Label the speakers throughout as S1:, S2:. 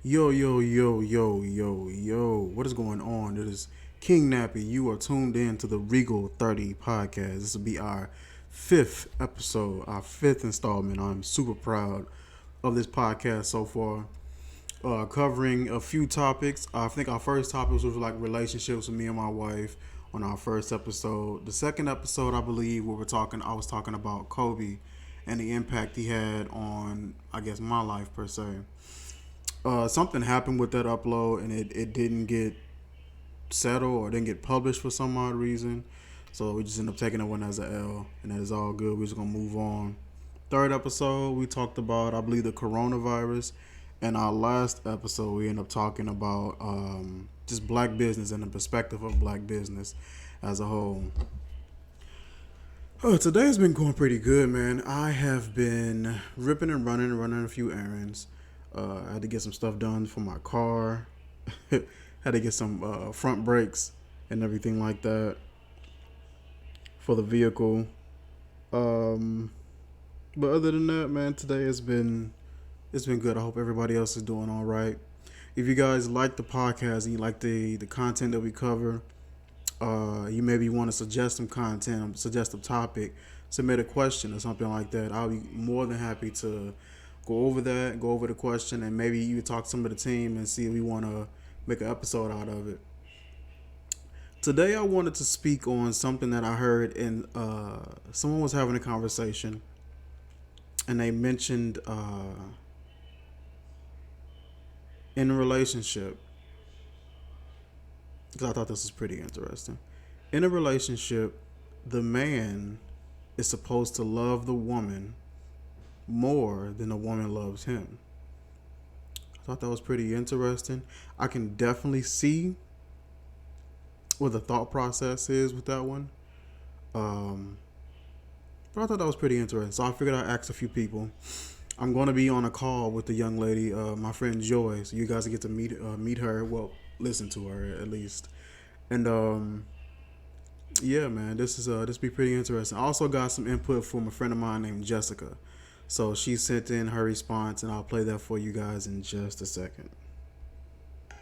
S1: Yo, yo, yo, yo, yo, yo. What is going on? It is King Nappy. You are tuned in to the Regal 30 podcast. This will be our fifth episode, our fifth installment. I'm super proud of this podcast so far. Covering a few topics. I think our first topic was like relationships with me and my wife on our first episode. The second episode, I believe, I was talking about Kobe and the impact he had on, I guess, my life per se. Something happened with that upload and it didn't get settled or didn't get published for some odd reason. So we just ended up taking that one as a L, and that is all good. We're just gonna move on. Third episode, we talked about, I believe, the coronavirus, and our last episode, we ended up talking about just black business and the perspective of black business as a whole. Today has been going pretty good, man. I have been ripping and running a few errands. I had to get some stuff done for my car. Had to get some front brakes and everything like that for the vehicle. Um, but other than that, man, today it's been good. I hope everybody else is doing all right. If you guys like the podcast and you like the content that we cover, you maybe want to suggest some content, suggest a topic, submit a question or something like that. I'll be more than happy to go over the question, and maybe you talk to some of the team and see if we want to make an episode out of it. Today, I wanted to speak on something that I heard in someone was having a conversation, and they mentioned in a relationship, because I thought this was pretty interesting. In a relationship, the man is supposed to love the woman more than the woman loves him. I thought that was pretty interesting. I can definitely see what the thought process is with that one. Um, but I thought that was pretty interesting. So I figured I'd ask a few people. I'm going to be on a call with the young lady, my friend Joy. So you guys get to meet her. Well, listen to her at least. And yeah, man, this be pretty interesting. I also got some input from a friend of mine named Jessica. So she sent in her response, and I'll play that for you guys in just a second.
S2: All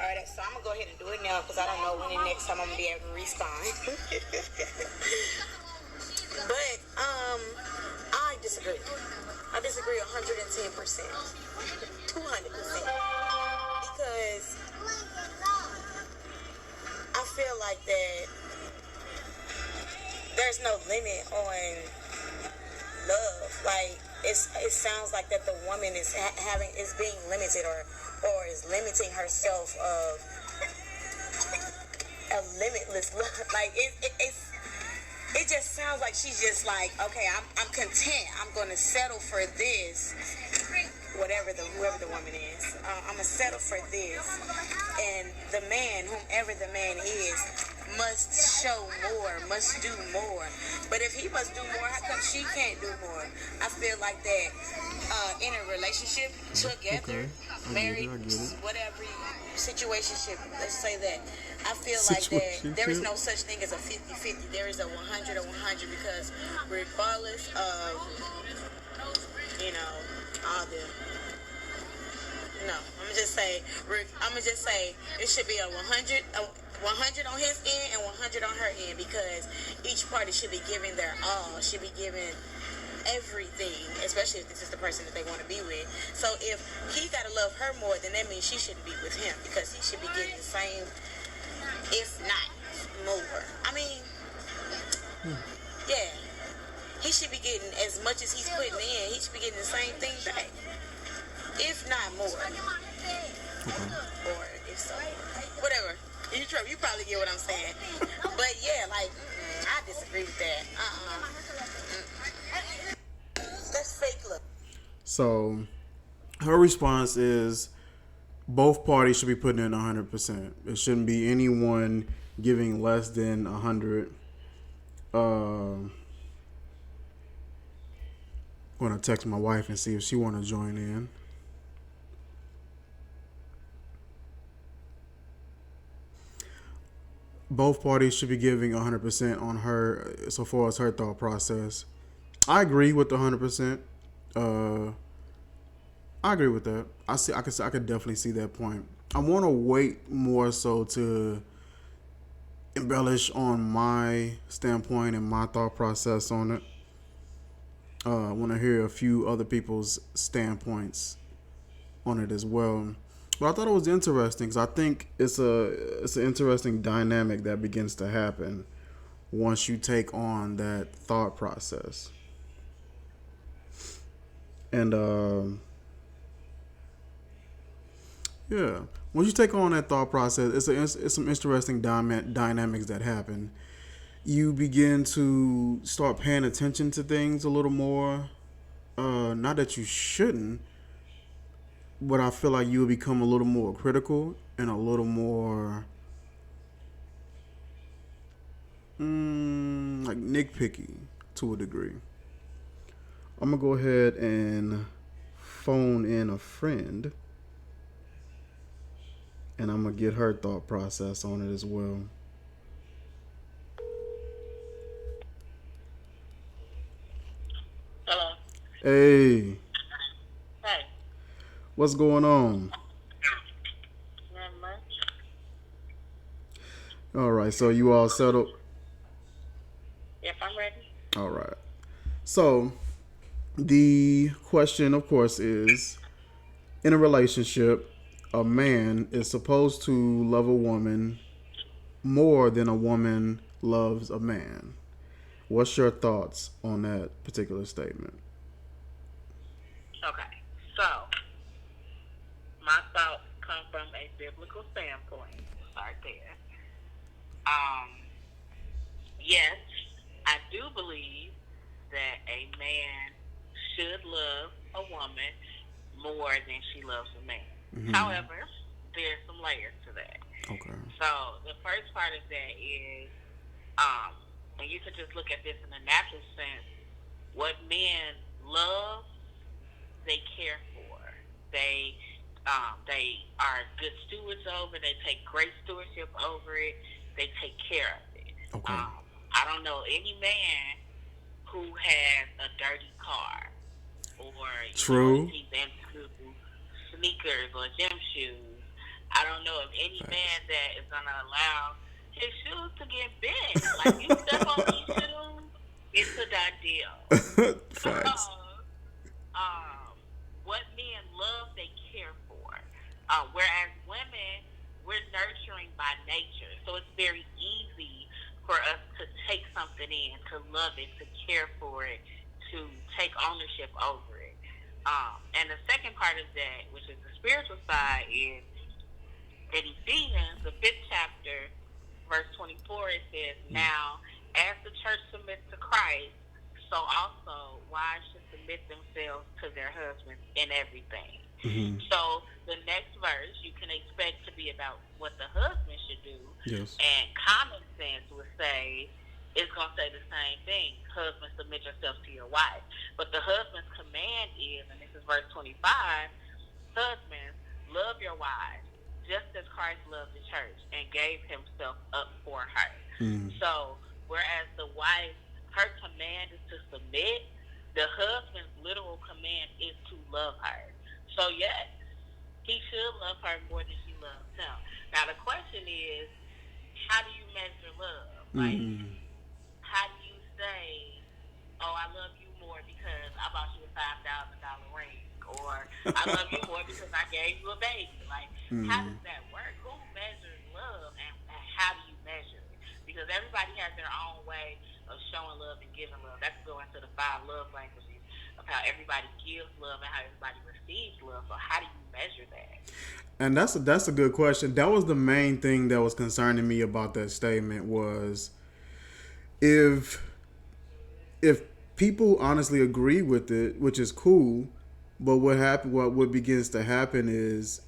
S2: right, so I'm gonna go ahead and do it now because I don't know when the next time I'm gonna be able to respond. But I disagree. I disagree 110%, 200%, because I feel like that there's no limit on love. Like it sounds like that the woman is is being limited or is limiting herself of a limitless love. Like it just sounds like she's just like, okay, I'm content. I'm gonna settle for this, whoever the woman is. I'm gonna settle for this, and the man, whomever the man is, must show more, must do more. But if he must do more, how come she can't do more? I feel like that in a relationship, together, married, whatever situationship, let's say that. I feel like that there is no such thing as a 50-50. There is a 100 or 100 because regardless of, all the no, I'm gonna just say it should be a 100 on his end and 100 on her end, because each party should be giving their all, should be giving everything, especially if this is the person that they want to be with. So if he gotta love her more, then that means she shouldn't be with him, because he should be getting the same, if not more. I mean, yeah, he should be getting as much as he's putting in. He should be getting the same thing back, if not more. Or if so, whatever. You probably get what I'm saying. But yeah, like, I disagree with that. That's fake love.
S1: So her response is both parties should be putting in 100%. It shouldn't be anyone giving less than 100. I'm gonna text my wife and see if she want to join in. Both parties should be giving 100% on her so far as her thought process. I agree with the 100%. I agree with that. I could definitely see that point. I want to wait more so to embellish on my standpoint and my thought process on it. I want to hear a few other people's standpoints on it as well. But I thought it was interesting because I think it's an interesting dynamic that begins to happen once you take on that thought process. And yeah, once you take on that thought process, it's some interesting dynamics that happen. You begin to start paying attention to things a little more. Not that you shouldn't, but I feel like you will become a little more critical and a little more like nitpicky to a degree. I'm gonna go ahead and phone in a friend, and I'm gonna get her thought process on it as well.
S3: Hello.
S1: Hey,
S3: Hey.
S1: what's going on?
S3: Not much.
S1: All right, so you all settled.
S3: If I'm ready.
S1: All right. So the question, of course, is in a relationship, a man is supposed to love a woman more than a woman loves a man. What's your thoughts on that particular statement?
S3: Okay. So, my thoughts come from a biblical standpoint. Start there. Um, yes, I do believe that a man should love a woman more than she loves a man.
S1: Mm-hmm.
S3: However, there's some layers to that.
S1: Okay.
S3: So, the first part of that is, um, and you could just look at this in a natural sense, what men love they care for. They are good stewards over. They take great stewardship over it. They take care of it.
S1: Okay.
S3: I don't know any man who has a dirty car, or if
S1: True.
S3: he's into sneakers or gym shoes. I don't know of any man
S1: Facts.
S3: that is gonna allow his shoes to get bent. Like, you step on these shoes, it's a done deal.
S1: Facts.
S3: um, what men love, they care for. Whereas women, we're nurturing by nature. So it's very easy for us to take something in, to love it, to care for it, to take ownership over it. And the second part of that, which is the spiritual side, is in Ephesians, the 5th chapter, verse 24, it says, "Now, as the church submits to Christ, so also wives should submit themselves to their husbands in everything."
S1: Mm-hmm.
S3: So the next verse you can expect to be about what the husband should do,
S1: Yes.
S3: and common sense would say it's going to say the same thing. Husbands, submit yourself to your wife. But the husband's command is, and this is verse 25, husbands, love your wives, just as Christ loved the church and gave himself up for her.
S1: Mm.
S3: So, whereas the wife, her command is to submit, the husband's literal command is to love her. So, yes, he should love her more than she loves him. Now, the question is, how do you measure love? Like,
S1: Mm.
S3: how do you say, "Oh, I love you more because I bought you a $5,000 ring," or "I love you more because I gave you a baby"? Like, how
S1: Mm.
S3: does that work? Who measures love, and how do you measure it? Because everybody has their own way of showing love and giving love. That could go into the 5 love languages of how everybody gives love and how everybody receives love. So, how do you measure that?
S1: And that's a good question. That was the main thing that was concerning me about that statement was if if people honestly agree with it, which is cool, but what begins to happen is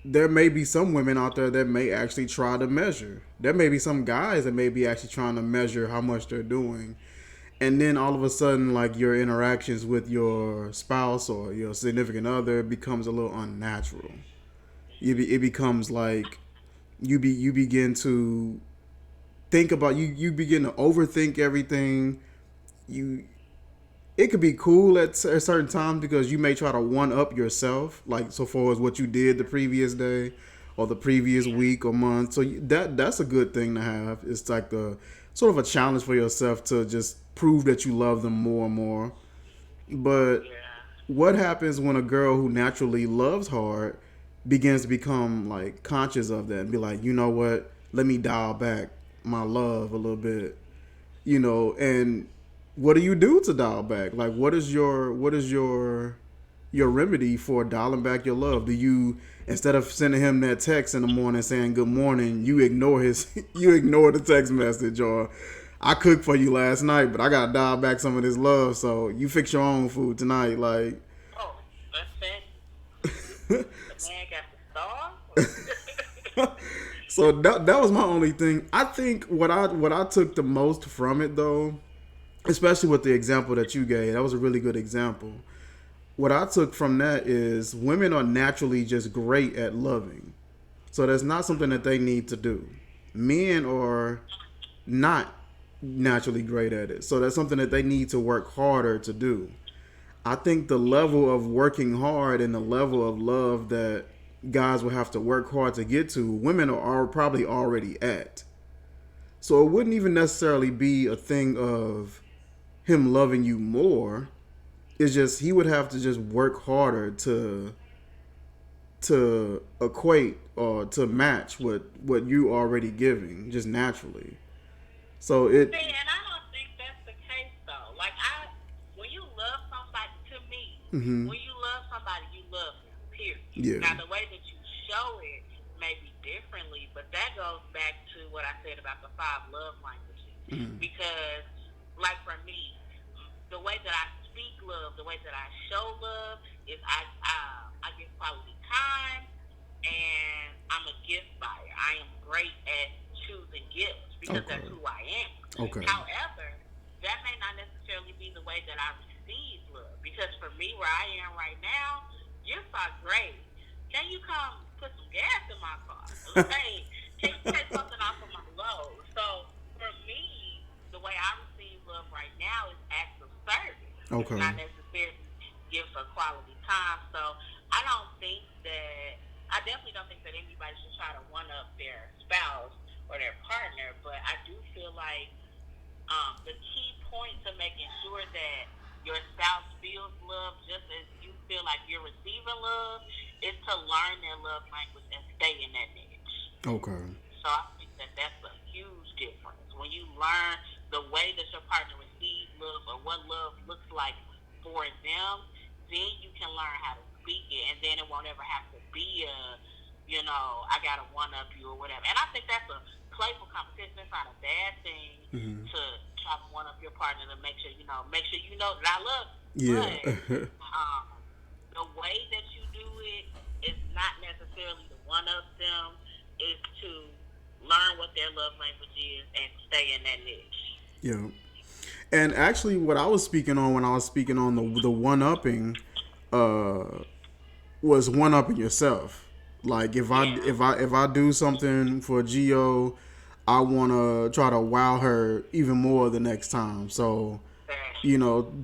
S1: there may be some women out there that may actually try to measure. There may be some guys that may be actually trying to measure how much they're doing. And then all of a sudden, like your interactions with your spouse or your significant other becomes a little unnatural. It becomes like you begin to think about you begin to overthink everything. You it could be cool at certain times because you may try to one up yourself, like so far as what you did the previous day or the previous
S3: Yeah.
S1: week or month. So that's a good thing to have. It's like the sort of a challenge for yourself to just prove that you love them more and more. But
S3: Yeah.
S1: what happens when a girl who naturally loves hard begins to become like conscious of that and be like, you know what, let me dial back my love a little bit, and what do you do to dial back? Like, what is your remedy for dialing back your love? Do you, instead of sending him that text in the morning saying good morning, you ignore his you ignore the text message, or I cooked for you last night, but I gotta dial back some of this love, so you fix your own food tonight, like.
S3: Oh, that's it. The man got the star.
S1: So that was my only thing. I think what I took the most from it though, especially with the example that you gave, that was a really good example. What I took from that is women are naturally just great at loving. So that's not something that they need to do. Men are not naturally great at it. So that's something that they need to work harder to do. I think the level of working hard and the level of love that guys will have to work hard to get to, women are probably already at. So it wouldn't even necessarily be a thing of him loving you more. It's just he would have to just work harder to equate or to match what you already giving just naturally. So it.
S3: See, and I don't think that's the case though. Like when you love somebody, to me,
S1: Hmm.
S3: when you love somebody, you love them. Period.
S1: Yeah.
S3: Now the way that you show it may be differently, but that goes back to what I said about the five love languages.
S1: Hmm.
S3: Because, like for me, the way that I speak love, the way that I show love is I give quality time, and I'm a gift buyer. I am great at choosing gifts because
S1: Okay.
S3: that's who I am.
S1: Okay.
S3: However, that may not necessarily be the way that I receive love. Because for me, where I am right now, gifts are great. Can you come put some gas in my car? Like, can you take something off of my load? So for me, the way I receive love right now is acts of service. It's
S1: Okay.
S3: not necessarily gifts or quality time. So I don't think that I definitely don't think that anybody should try to one up their spouse or their partner, but I do feel like the key point to making sure that your spouse feels love just as you feel like you're receiving love is to learn their love language and stay in that niche.
S1: Okay.
S3: So I think that that's a huge difference. When you learn the way that your partner receives love or what love looks like for them, then you can learn how to speak it, and then it won't ever have to be I gotta one up you or whatever. And I think that's a playful competition. It's not a bad thing
S1: Hmm.
S3: to try to one up your partner to make sure you know that I love you.
S1: Yeah.
S3: But the way that you do it is not necessarily to one up them. Is to learn what their love language is and stay in that niche.
S1: Yeah. And actually, what I was speaking on when I was speaking on the one upping, uh, was one upping yourself. Like
S3: Yeah.
S1: if I do something for Geo, I want to try to wow her even more the next time. So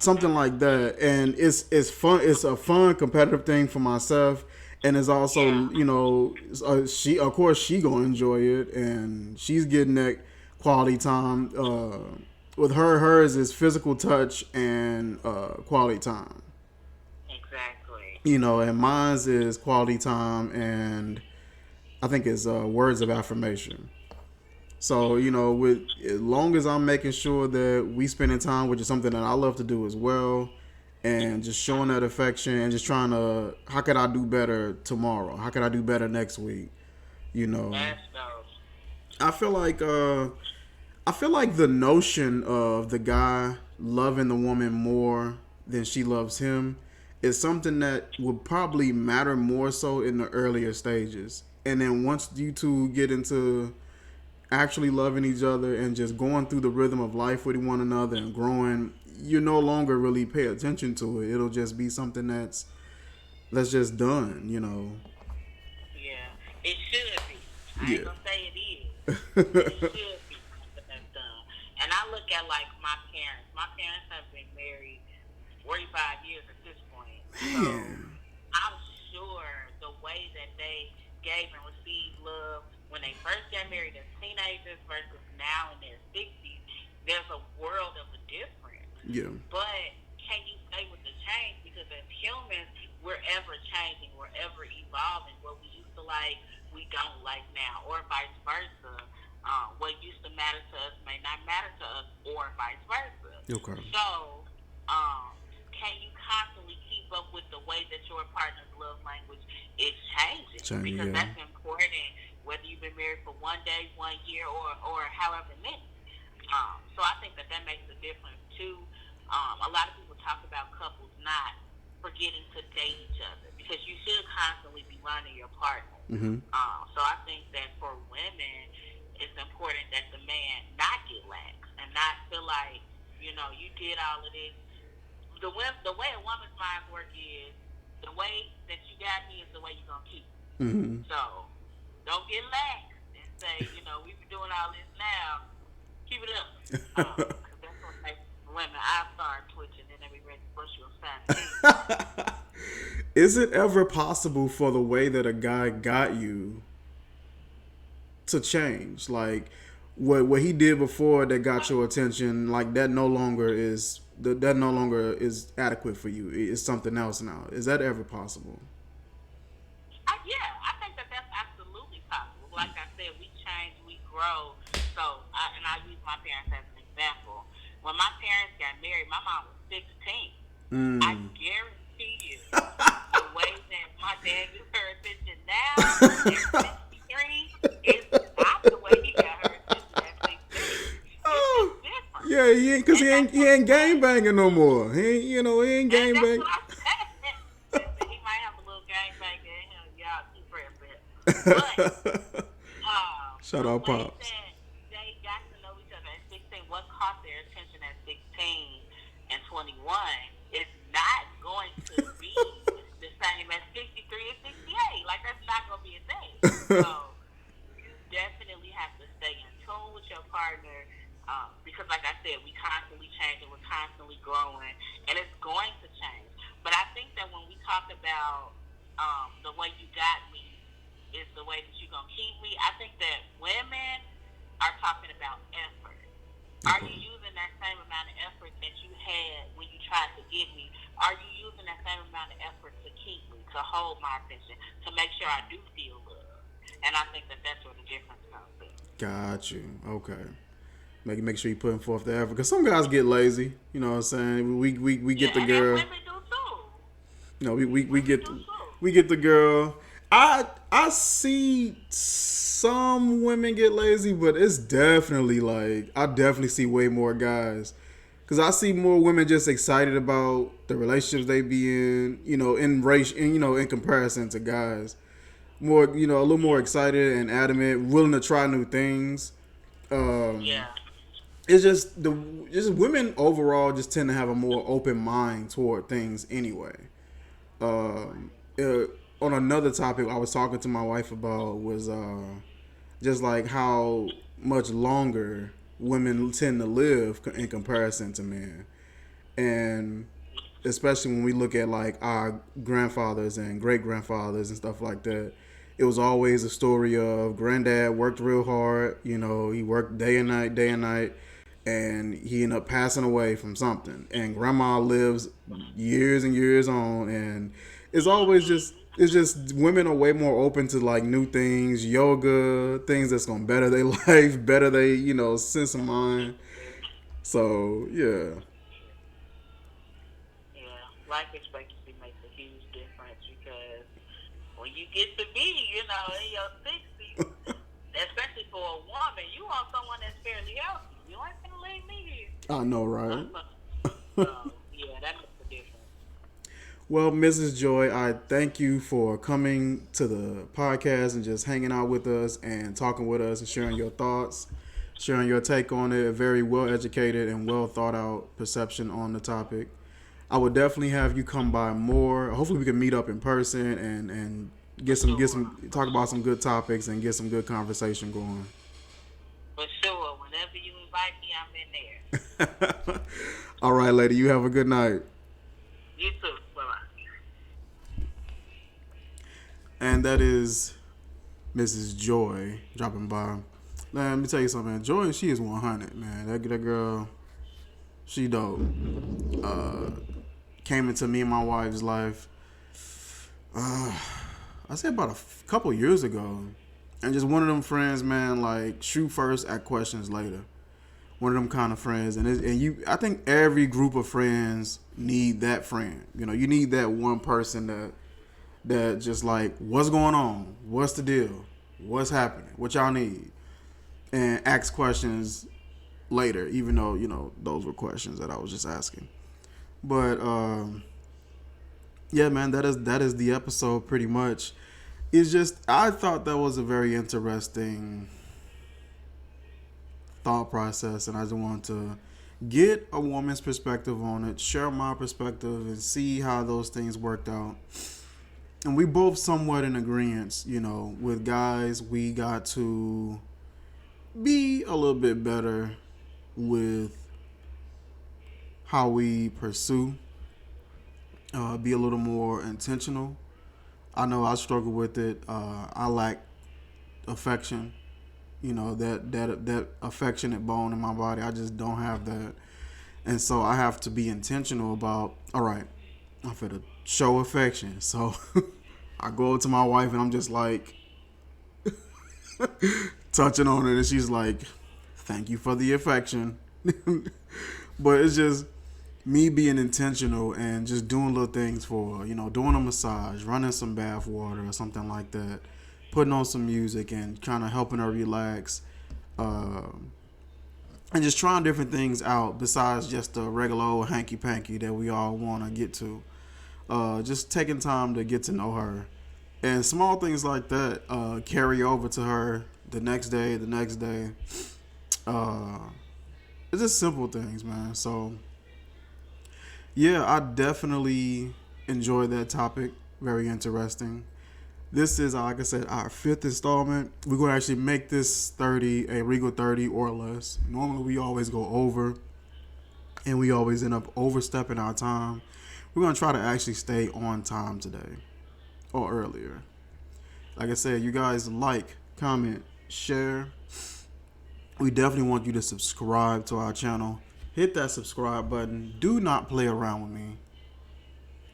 S1: something like that, and it's fun. It's a fun competitive thing for myself, and it's
S3: Yeah.
S1: also she, of course, she gonna enjoy it, and she's getting that quality time. With hers is physical touch and quality time.
S3: Exactly.
S1: And mine's is quality time, and I think it's words of affirmation. So with as long as I'm making sure that we spending time, which is something that I love to do as well, and just showing that affection and just trying to, how could I do better tomorrow? How could I do better next week? You know,
S3: That's dope.
S1: I feel like the notion of the guy loving the woman more than she loves him is something that would probably matter more so in the earlier stages. And then once you two get into actually loving each other and just going through the rhythm of life with one another and growing, you no longer really pay attention to it. It'll just be something that's just done.
S3: Yeah. It should be. I ain't
S1: Yeah.
S3: gonna say it is. It should be something that's done. And I look at like my parents. My parents have been married 45 years at this point. So
S1: Man.
S3: I'm sure the way that they gave and received love when they first got married as teenagers versus now in their 60s, there's a world of a difference.
S1: Yeah.
S3: But can you stay with the change? Because as humans, we're ever changing, we're ever evolving. What we used to like, we don't like now, or vice versa. What used to matter to us may not matter to us, or vice versa.
S1: Okay.
S3: So, um, can you constantly keep up with the way that your partner's love language is changing?
S1: Changing,
S3: Because
S1: yeah.
S3: that's important, whether you've been married for 1 day, 1 year, or however many. So I think that makes a difference too. A lot of people talk about couples not forgetting to date each other because you should constantly be learning your partner.
S1: Mm-hmm.
S3: So I think that for women, it's important that the man not get lax and not feel like, you did all of this. The way a woman's mind work is the way that you got me is the way you're going to keep me.
S1: Mm-hmm.
S3: So don't get lax and say, we've been doing all this now. Keep it up. Because that's what makes women. I start twitching and then we ready to push you aside.
S1: Is it ever possible for the way that a guy got you to change? Like what he did before that got your attention, like that no longer is adequate for you. It's something else now. Is that ever possible?
S3: Yeah, I think that that's absolutely possible. Like I said, we change, we grow. So, and I use my parents as an example. When my parents got married, my mom was 16. I guarantee you, the way that my dad gives her attention now at 63 is not the way he got her attention at 16. It's different.
S1: Yeah, he ain't gang banging no more. He ain't gang
S3: And that's
S1: banging.
S3: what I'm saying. He might have a little gang bang in him. Y'all keep praying for him. But
S1: Shout
S3: the
S1: out
S3: way
S1: Pops.
S3: that they got to know each other at 16, what caught their attention at 16 and 21 is not going to be the same as 63 and 68. Like, that's not going to be a thing. So, you definitely have to stay in tune with your partner because, like I said, we constantly changing, we're constantly growing, and it's going to change. But I think that when we talk about the way you got me is the way that you're going to keep me, I think that women are talking about effort. Are you using that same amount of effort that you had when you tried to get me? Are you using that same amount of effort to keep me, to hold my attention, to make sure I do feel love? And I think that that's where the difference comes in.
S1: Got you. Okay. Make sure you putting forth the effort, because some guys get lazy. You know what I'm saying? We get the
S3: and
S1: girl.
S3: women do too.
S1: We get the girl. I see some women get lazy, but it's definitely like I definitely see way more guys, because I see more women just excited about the relationships they be in. In comparison to guys, more a little more excited and adamant, willing to try new things.
S3: Yeah.
S1: It's just women overall just tend to have a more open mind toward things anyway. On another topic I was talking to my wife about was just like how much longer women tend to live in comparison to men, and especially when we look at like our grandfathers and great grandfathers and stuff like that. It was always a story of granddad worked real hard. He worked day and night, and he ended up passing away from something. And grandma lives years and years on, and it's just women are way more open to like new things, yoga, things that's gonna better their life, better they sense of mind. So yeah.
S3: Yeah, life expectancy makes a huge difference because when you get to be, in your 60s, especially for a woman, you want someone that's fairly healthy. You ain't gonna leave me here.
S1: I know, right?
S3: So, yeah, that makes a difference.
S1: Well, Mrs. Joy, I thank you for coming to the podcast and just hanging out with us and talking with us and sharing your thoughts, sharing your take on it. A very well educated and well thought out perception on the topic. I would definitely have you come by more. Hopefully, we can meet up in person and get some talk about some good topics and get some good conversation going.
S3: For sure, whenever you invite me, I'm in there.
S1: All right, lady. You have a good night.
S3: You too. Bye bye.
S1: And that is Mrs. Joy dropping by. Let me tell you something, man. Joy, she is 100, man. That girl, she dope. Came into me and my wife's life. I say about a couple years ago, and just one of them friends, man. Like shoot first, ask questions later. One of them kind of friends, and you. I think every group of friends need that friend. You know, you need that one person that just like, what's going on? What's the deal? What's happening? What y'all need? And ask questions later, even though, those were questions that I was just asking. But yeah, man, that is the episode pretty much. It's just I thought that was a very interesting thought process, and I just want to get a woman's perspective on it, share my perspective, and see how those things worked out. And we both somewhat in agreement, with guys, we got to be a little bit better with how we pursue, be a little more intentional. I know I struggle with it. I lack affection, that affectionate bone in my body. I just don't have that. And so I have to be intentional about, all right, I'm finna show affection. So I go to my wife and I'm just like touching on her, and she's like, thank you for the affection. But it's just me being intentional and just doing little things for her, doing a massage, running some bath water or something like that, putting on some music and kind of helping her relax, and just trying different things out besides just the regular old hanky panky that we all want to get to. Just taking time to get to know her, and small things like that carry over to her the next day. It's just simple things, man. So yeah, I definitely enjoy that topic. Very interesting. This is, like I said, our 5th installment. We're going to actually make this 30 a Regal 30 or less. Normally, we always go over, and we always end up overstepping our time. We're going to try to actually stay on time today or earlier. Like I said, you guys like, comment, share. We definitely want you to subscribe to our channel. Hit that subscribe button. Do not play around with me.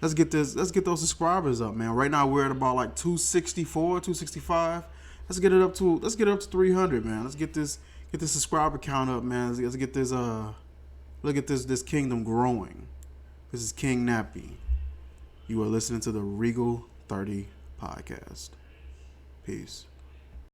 S1: Let's get those subscribers up, man. Right now we're at about like 264, 265. Let's get it up to 300, man. Let's get this subscriber count up, man. Let's get this look at this kingdom growing. This is King Nappy. You are listening to the Regal 30 podcast. Peace.